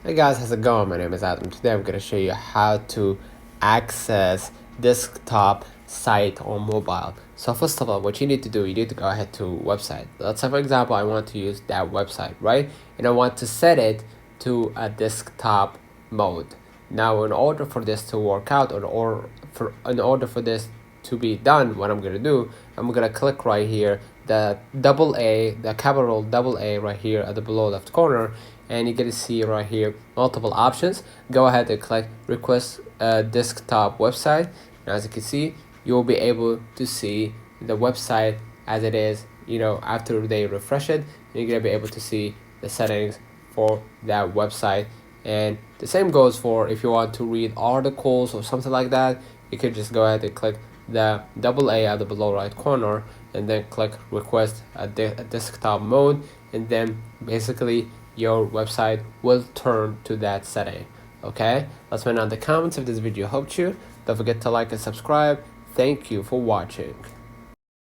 Hey guys, how's it going? My name is Adam. Today I'm going to show you how to access desktop site on mobile. So first of all, what you need to do, you need to go ahead to website. Let's say for example, I want to use that website, right? And I want to set it to a desktop mode. Now, in order for this to work out, in order for this to be done, what I'm gonna do, I'm gonna click right here, the capital double A right here at the below left corner, and you're gonna see right here multiple options. Go ahead and click request desktop website. And as you can see, you will be able to see the website as it is, after they refresh it. You're gonna be able to see the settings for that website. And the same goes for if you want to read articles or something like that. You could just go ahead and click the double A at the below right corner and then click request a desktop mode, and then basically your website will turn to that setting. Okay, let's find out in the comments if this video helped you. Don't forget to like and subscribe. Thank you for watching.